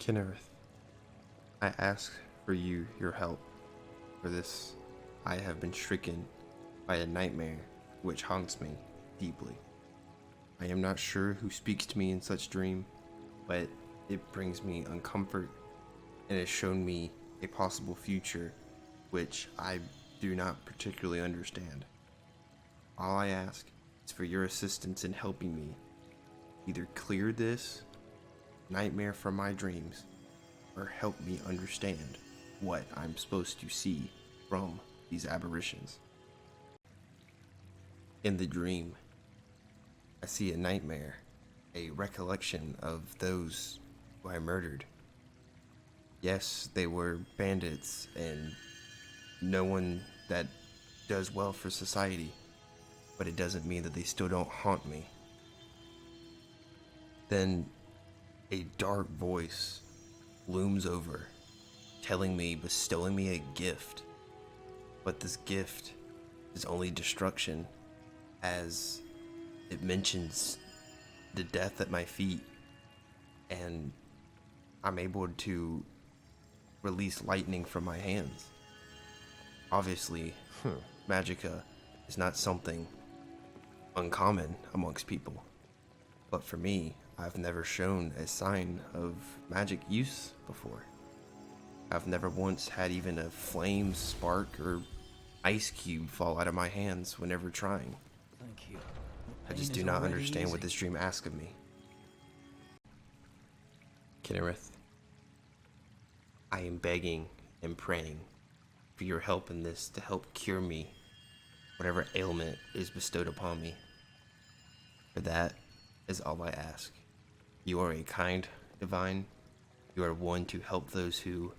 Kinnereth, I ask for your help. For this, I have been stricken by a nightmare which haunts me deeply. I am not sure who speaks to me in such dream, but it brings me uncomfort and has shown me a possible future which I do not particularly understand. All I ask is for your assistance in helping me either clear this nightmare from my dreams or help me understand what I'm supposed to see from these aberrations. In the dream, I see a nightmare, a recollection of those who I murdered. Yes, they were bandits and no one that does well for society, but it doesn't mean that they still don't haunt me. Then a dark voice looms over, bestowing me a gift. But this gift is only destruction, as it mentions the death at my feet, and I'm able to release lightning from my hands. Obviously, magicka is not something uncommon amongst people, but for me, I've never shown a sign of magic use before. I've never once had even a flame spark or ice cube fall out of my hands whenever trying. Thank you. I just do not understand what this dream asks of me. Kinnereth, I am begging and praying for your help in this to help cure me, whatever ailment is bestowed upon me. For that is all I ask. You are a kind divine. You are one to help those who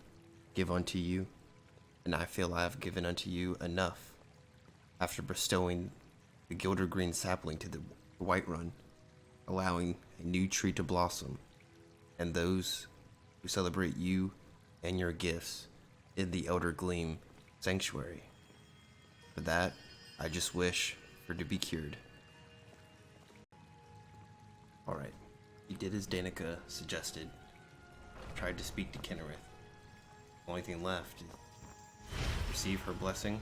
give unto you, and I feel I have given unto you enough after bestowing the Gilder Green sapling to the Whiterun, allowing a new tree to blossom, and those who celebrate you and your gifts in the Elder Gleam Sanctuary. For that, I just wish for to be cured. Alright, he did as Danica suggested, tried to speak to Kinnereth. Only thing left is receive her blessing,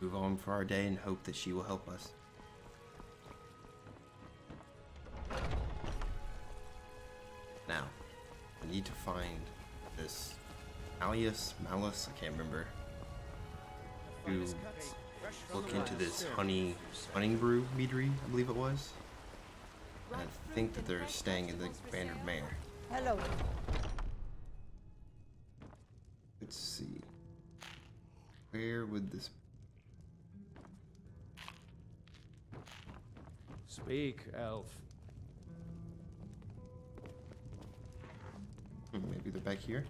move on for our day, and hope that she will help us. Now, I need to find this Malus, I can't remember, to look into this honey brew meadery, I believe it was. And I think that they're staying in the Bannered Mare. Hello. Let's see. Where would this... Speak, elf. Maybe they're back here?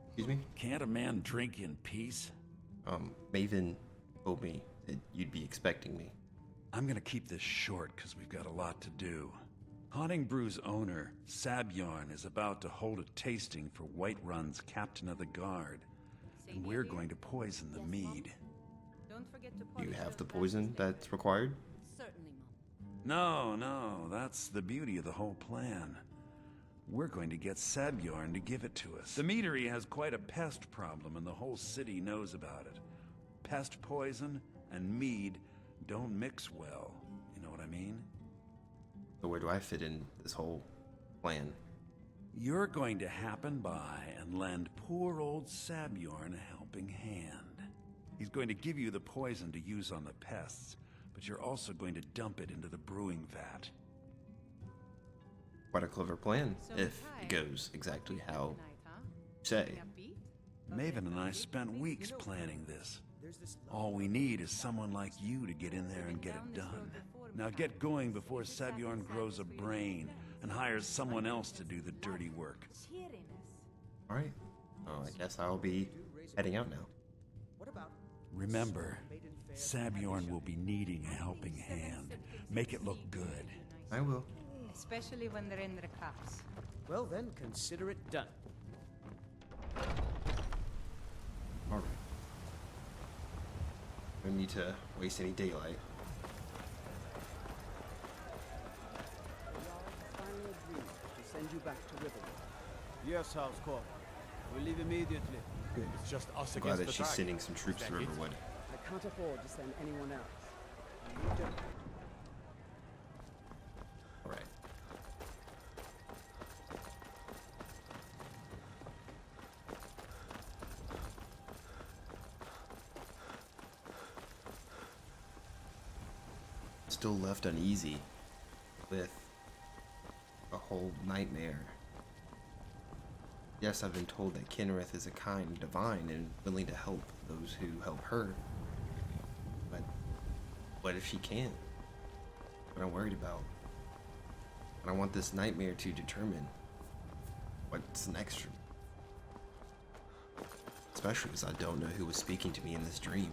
Excuse me? Can't a man drink in peace? Maven told me that you'd be expecting me. I'm gonna keep this short because we've got a lot to do. Haunting Brew's owner, Sabjorn, is about to hold a tasting for Whiterun's captain of the guard. And we're going to poison the mead. Do you have the poison that's required? Certainly, Mom. No, that's the beauty of the whole plan. We're going to get Sabjorn to give it to us. The meadery has quite a pest problem and the whole city knows about it. Pest poison and mead don't mix well, you know what I mean? So where do I fit in this whole plan? You're going to happen by and lend poor old Sabjorn a helping hand. He's going to give you the poison to use on the pests, but you're also going to dump it into the brewing vat. Quite a clever plan, if it goes exactly how you say. Maven and I spent weeks planning this. All we need is someone like you to get in there and get it done. Now get going before Sabjorn grows a brain and hires someone else to do the dirty work. Alright, well, I guess I'll be heading out now. Remember, Sabjorn will be needing a helping hand. Make it look good. I will. Especially when they're in their cups. Well then, consider it done. Alright. No need to waste any daylight. you back to Riverwood. Yes, House Call. We'll leave immediately. It's just us I'm glad against that the she's dragon. sending some troops Is to that it? Riverwood. I can't afford to send anyone else. You don't. Alright. Still left uneasy with a whole nightmare. Yes, I've been told that Kenrith is a kind divine and willing to help those who help her. But what if she can't? What I'm worried about. And I want this nightmare to determine what's next for me. Especially because I don't know who was speaking to me in this dream.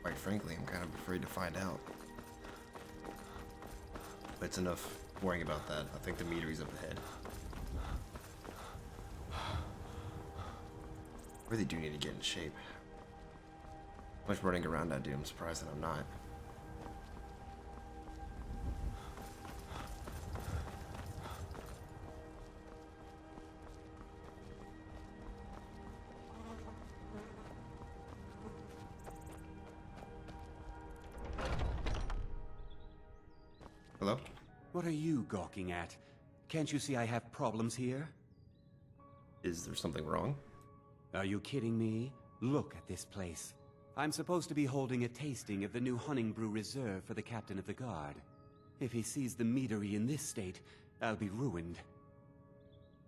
Quite frankly, I'm kind of afraid to find out. But it's enough worrying about that. I think the meadery's up ahead. I really do need to get in shape. How much running around I do, I'm surprised that I'm not. Hello? What are you gawking at? Can't you see I have problems here? Is there something wrong? Are you kidding me? Look at this place. I'm supposed to be holding a tasting of the new Hunting Brew Reserve for the captain of the guard. If he sees the meadery in this state, I'll be ruined.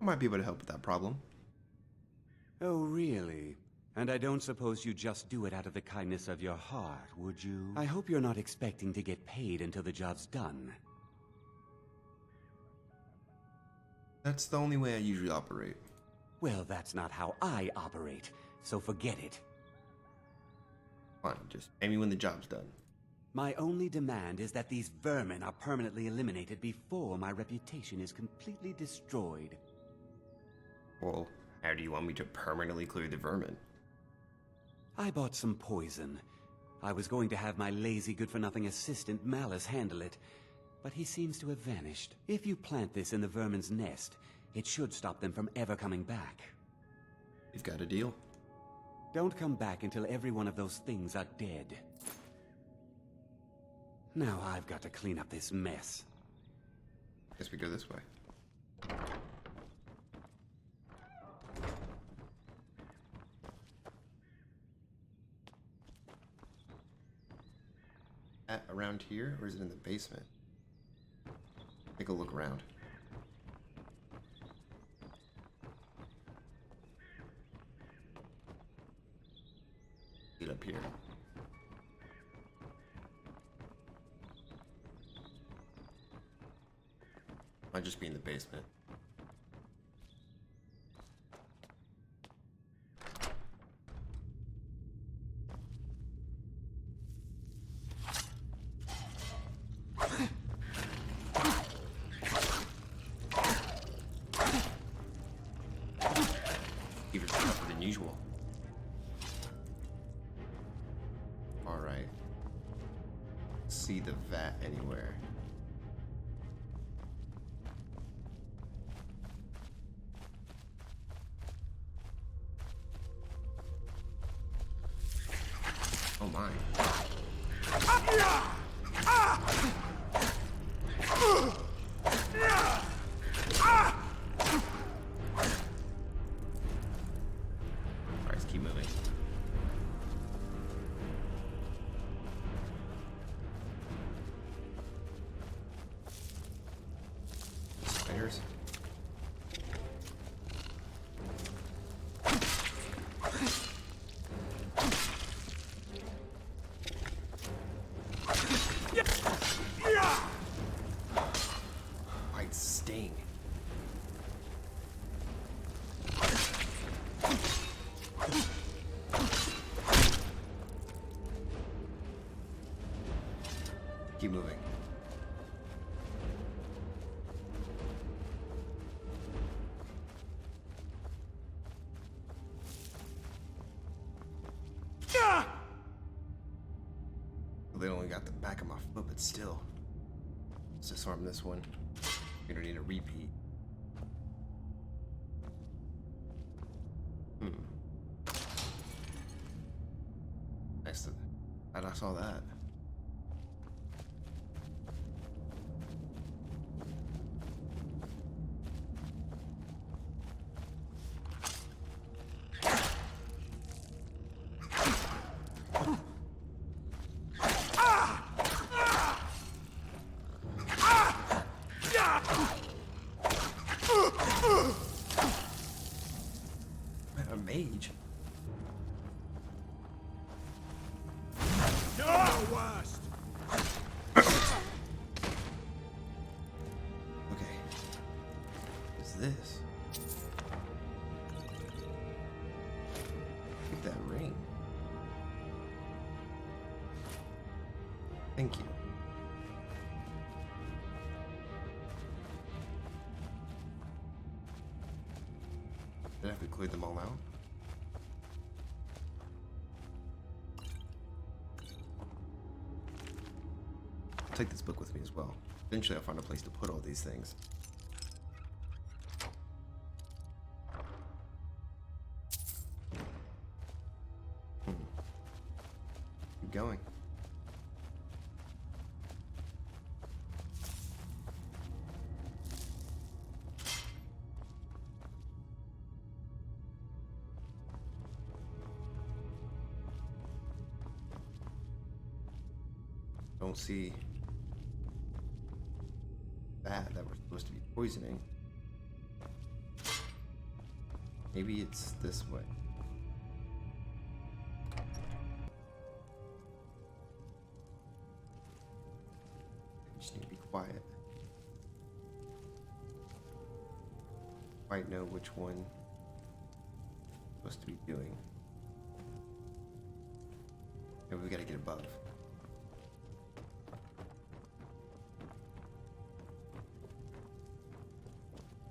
I might be able to help with that problem. Oh, really? And I don't suppose you just do it out of the kindness of your heart, would you? I hope you're not expecting to get paid until the job's done. That's the only way I usually operate. Well, that's not how I operate, so forget it. Fine, just pay me when the job's done. My only demand is that these vermin are permanently eliminated before my reputation is completely destroyed. Well, how do you want me to permanently clear the vermin? I bought some poison. I was going to have my lazy good-for-nothing assistant Malice handle it, but he seems to have vanished. If you plant this in the vermin's nest, it should stop them from ever coming back. You've got a deal. Don't come back until every one of those things are dead. Now I've got to clean up this mess. Guess we go this way. Around here, or is it in the basement? Take a look around. Get up here. Might just be in the basement. Even tougher than usual. Alright. See the vat anywhere. Oh my. Alright, let's keep moving. Spiders. Might sting. Keep moving. They only got the back of my foot, but still. Let's disarm this one. We don't need a repeat. Nice. And I saw that. A mage. Okay. What's this? Look at that ring. Thank you. Did I have to clear them all out? I'll take this book with me as well. Eventually I'll find a place to put all these things. Keep going. Don't see that we're supposed to be poisoning. Maybe it's this way. I just need to be quiet. Quite know which one I'm supposed to be doing. Maybe we gotta get above.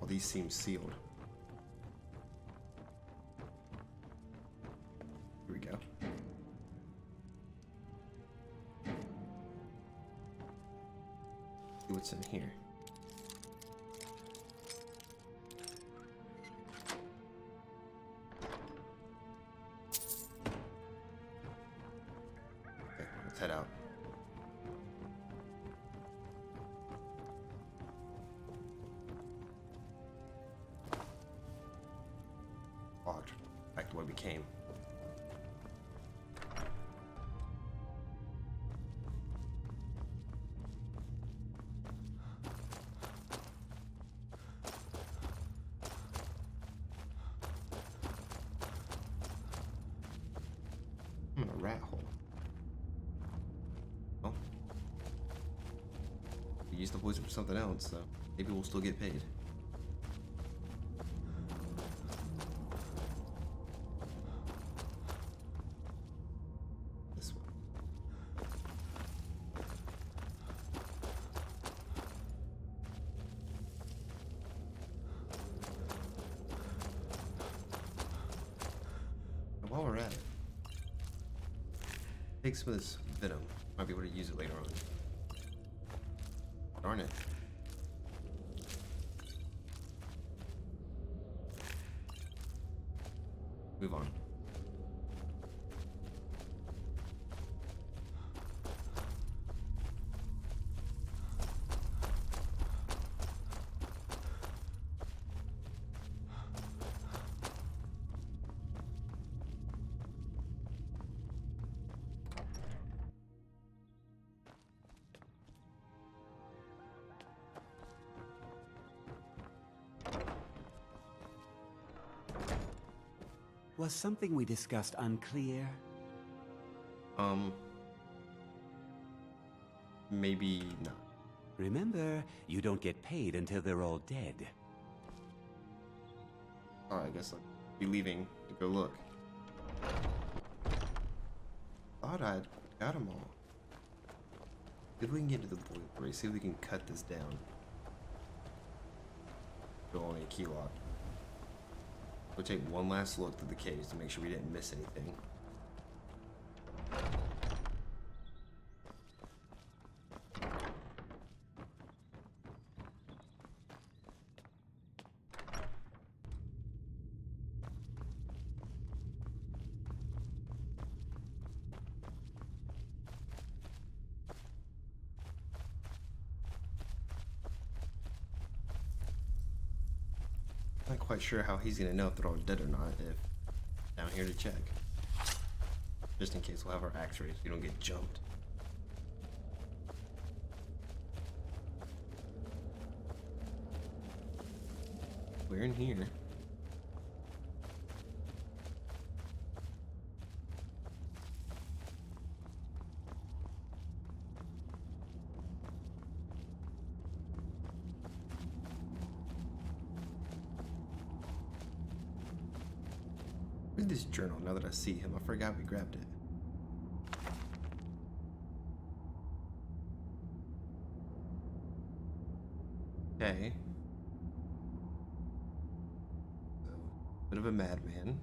Well, these seem sealed. Here we go. See what's in here. Okay, let's head out. Locked. Back to where we came. A rat hole. Well, we used the poison for something else, so maybe we'll still get paid. This way. And while we're at it, take some of this venom. Might be able to use it later on. Darn it. Move on. Was something we discussed unclear? Maybe not. Remember, you don't get paid until they're all dead. Alright, I guess I'll be leaving to go look. Thought I'd got them all. See if we can get to the boiler. See if we can cut this down. Still only a key lock. We'll take one last look through the caves to make sure we didn't miss anything. Not quite sure how he's gonna know if they're all dead or not if down here to check. Just in case we'll have our axe ready so we don't get jumped. We're in here. Where's this journal now that I see him? I forgot we grabbed it. Okay. So, bit of a madman.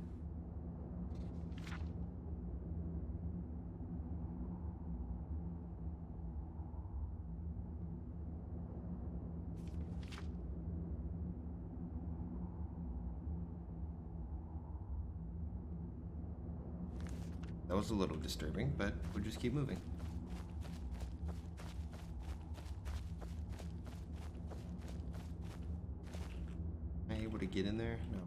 That was a little disturbing, but we'll just keep moving. Am I able to get in there? No.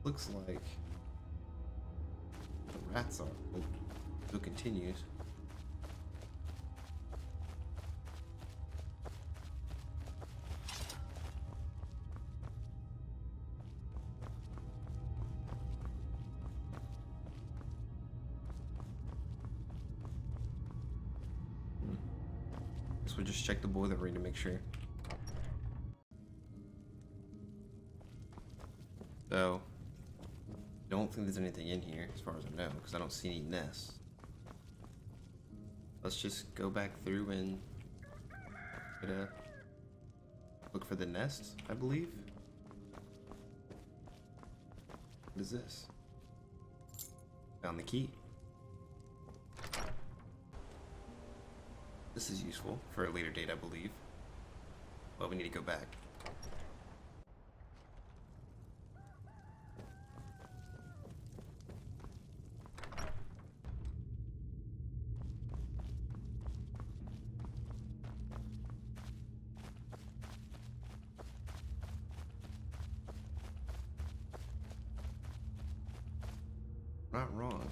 Looks like the rats are, but still continues. Guess we'll just check the boiler room to make sure. So, don't think there's anything in here as far as I know, because I don't see any nests. Let's just go back through and look for the nests, I believe. What is this? Found the key. This is useful for a later date, I believe. Well, we need to go back. Not wrong.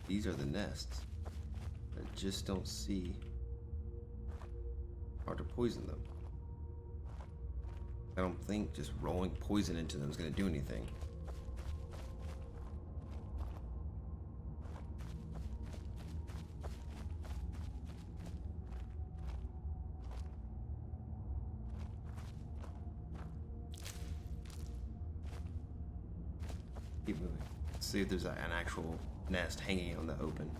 These are the nests. I just don't see how to poison them. I don't think just rolling poison into them is going to do anything. Keep moving. Let's see if there's an actual nest hanging on the open.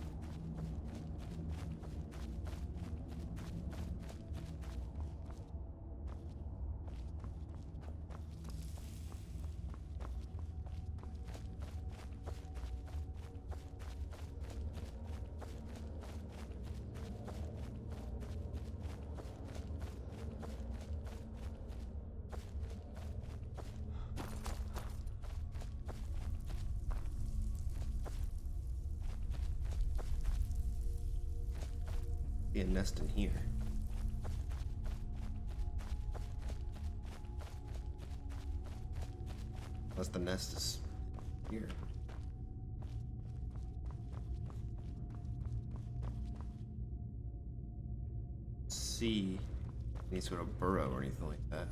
Be a nest in here. Unless the nest is here. See any sort of burrow or anything like that.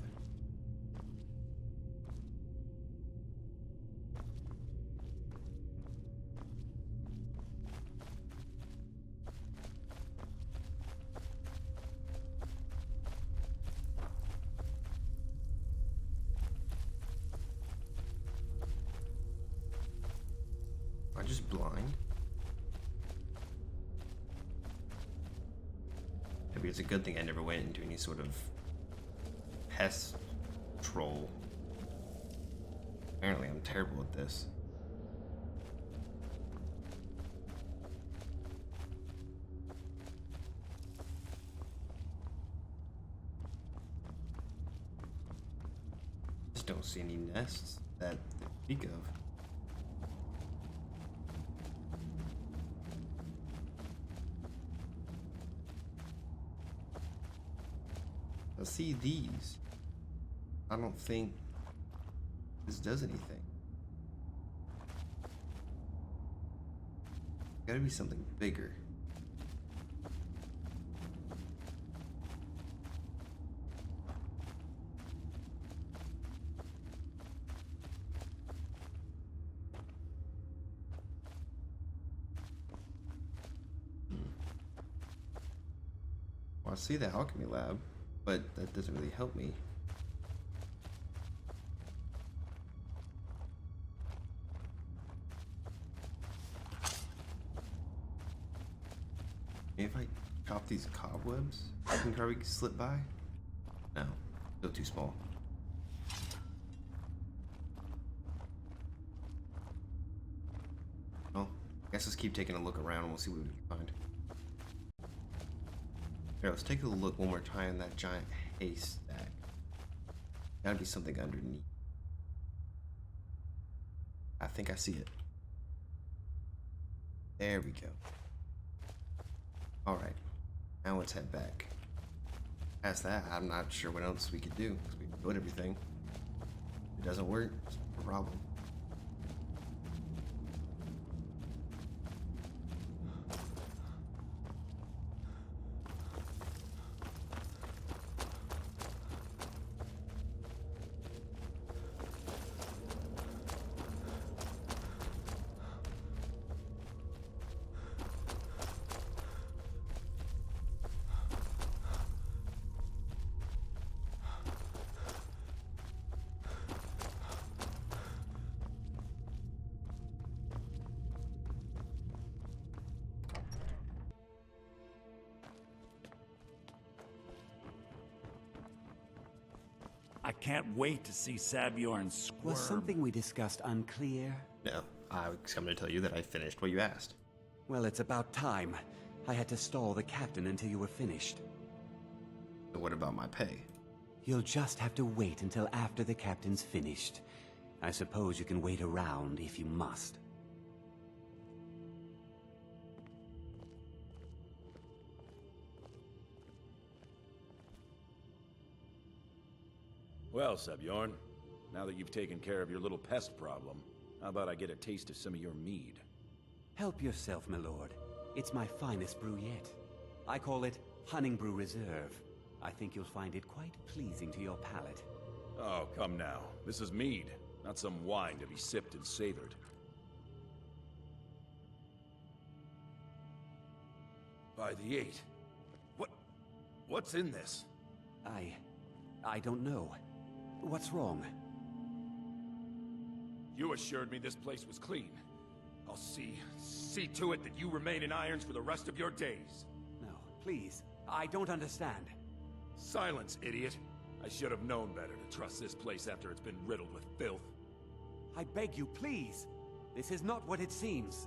Am I just blind? Maybe it's a good thing I never went into any sort of pest troll. Apparently I'm terrible at this. Just don't see any nests that they speak of. I see these. I don't think this does anything. Gotta be something bigger. Well, I see the alchemy lab, but that doesn't really help me. Maybe if I chop these cobwebs, I can probably slip by? No, still too small. Well, I guess let's keep taking a look around and we'll see what we can find. Here, let's take a look one more time at that giant haystack. Gotta be something underneath. I think I see it. There we go. Alright, now let's head back. Past that, I'm not sure what else we could do, because we built everything. If it doesn't work, it's a problem. I can't wait to see Sabjorn squirm. Was something we discussed unclear? No, I was coming to tell you that I finished what you asked. Well, it's about time. I had to stall the captain until you were finished. So what about my pay? You'll just have to wait until after the captain's finished. I suppose you can wait around if you must. Well, Sabjorn, now that you've taken care of your little pest problem, how about I get a taste of some of your mead? Help yourself, my lord. It's my finest brew yet. I call it Honningbrew Reserve. I think you'll find it quite pleasing to your palate. Oh, come now. This is mead, not some wine to be sipped and savored. By the 8. What's in this? I don't know. What's wrong? You assured me this place was clean. I'll see to it that you remain in irons for the rest of your days. No, please. I don't understand. Silence, idiot. I should have known better to trust this place after it's been riddled with filth. I beg you, please. This is not what it seems.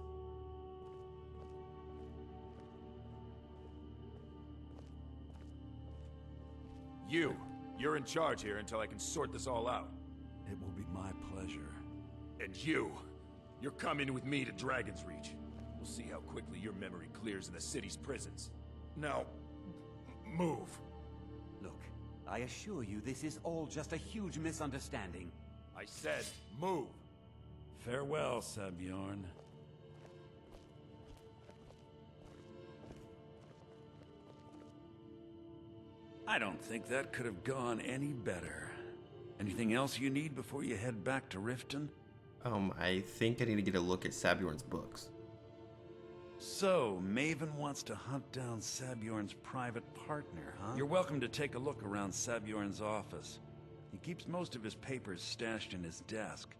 You're in charge here until I can sort this all out. It will be my pleasure. And you're coming with me to Dragon's Reach. We'll see how quickly your memory clears in the city's prisons. Now, move. Look, I assure you this is all just a huge misunderstanding. I said, move. Farewell, Sabjorn. I don't think that could have gone any better. Anything else you need before you head back to Riften? I think I need to get a look at Sabjorn's books. So, Maven wants to hunt down Sabjorn's private partner, huh? You're welcome to take a look around Sabjorn's office. He keeps most of his papers stashed in his desk.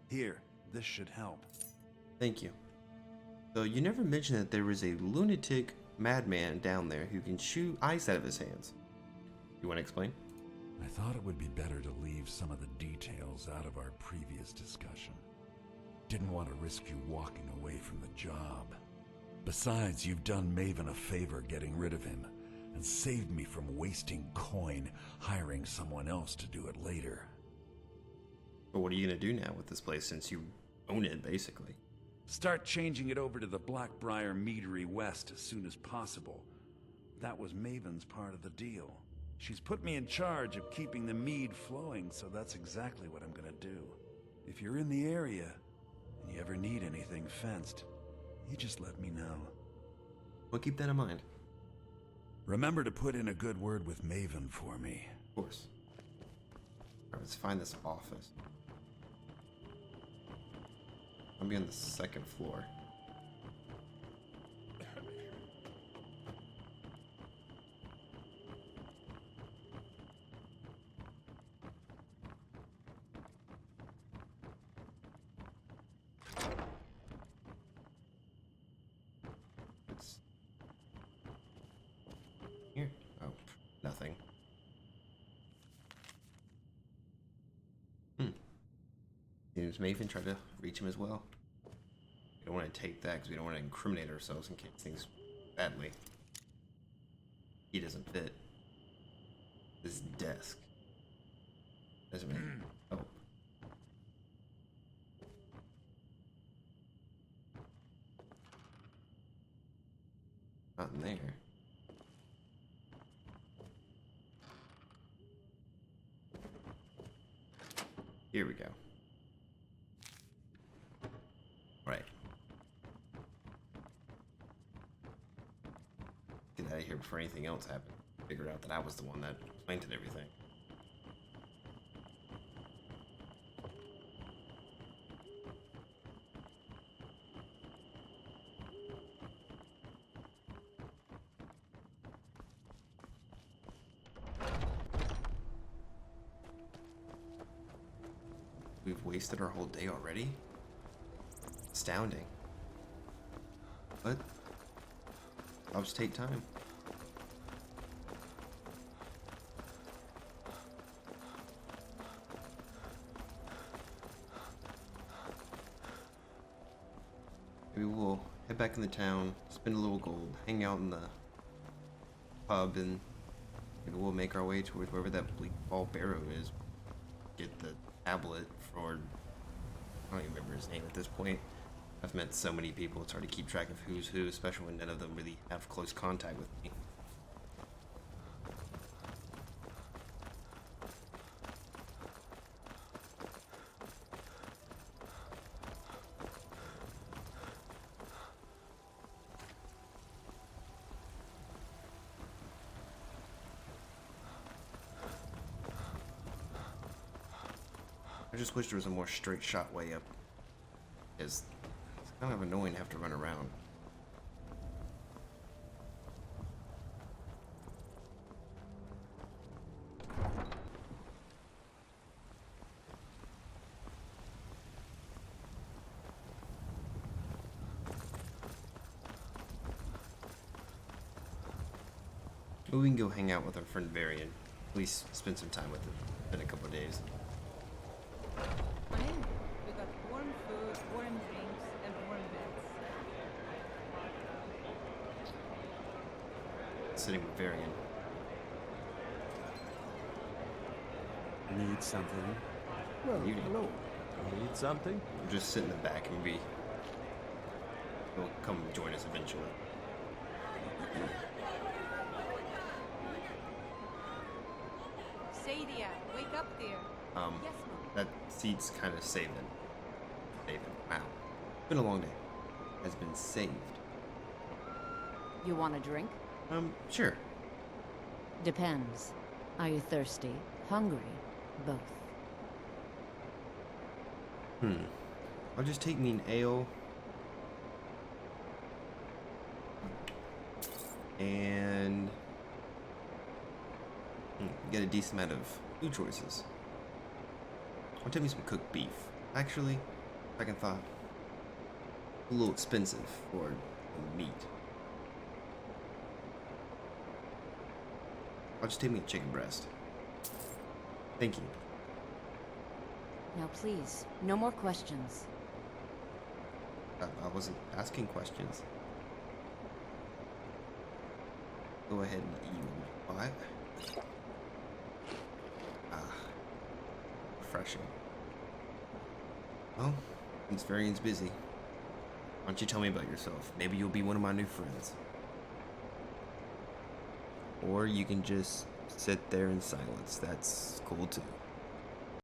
Here, this should help. Thank you. So you never mentioned that there was a lunatic madman down there who can shoot ice out of his hands. You want to explain? I thought it would be better to leave some of the details out of our previous discussion. Didn't want to risk you walking away from the job. Besides, you've done Maven a favor getting rid of him, and saved me from wasting coin hiring someone else to do it later. But what are you going to do now with this place since you own it, basically? Start changing it over to the Blackbriar Meadery West as soon as possible. That was Maven's part of the deal. She's put me in charge of keeping the mead flowing, so that's exactly what I'm gonna do. If you're in the area, and you ever need anything fenced, you just let me know. We'll keep that in mind. Remember to put in a good word with Maven for me. Of course. Alright, let's find this office. I'll be on the second floor. It's here. Oh, nothing. Seems Maven tried to reach him as well. We don't want to take that because we don't want to incriminate ourselves in case things badly. He doesn't fit. This desk doesn't really help. Not in there. Here we go. Right. Get out of here before anything else happened. Figure out that I was the one that planted everything. We've wasted our whole day already? Astounding. But I'll just take time. Maybe we'll head back in the town, spend a little gold, hang out in the pub, and maybe we'll make our way towards wherever that Bleak Ball Barrow is. Get the tablet for, I don't even remember his name at this point. I've met so many people, it's hard to keep track of who's who, especially when none of them really have close contact with me. I just wish there was a more straight shot way up. It's kind of annoying to have to run around. Maybe we can go hang out with our friend Varian. At least spend some time with him in a couple of days. Come in. We got warm food, warm drinks, and warm beds. Sitting with Varian. Need something? Well, You need- hello. Need something? We'll just sit in the back and maybe he'll come join us eventually. Sadia, wake up there. Yes, Mom. That seat's kind of saving. Wow. Been a long day. Has been saved. You want a drink? Sure. Depends. Are you thirsty? Hungry? Both. I'll just take me an ale. And get a decent amount of food choices. I'll take me some cooked beef. Actually, second thought, a little expensive for meat. I'll just take me a chicken breast. Thank you. Now please, no more questions. I wasn't asking questions. Go ahead and eat what? Refreshing. Well, since Varian's busy, why don't you tell me about yourself? Maybe you'll be one of my new friends. Or you can just sit there in silence. That's cool too.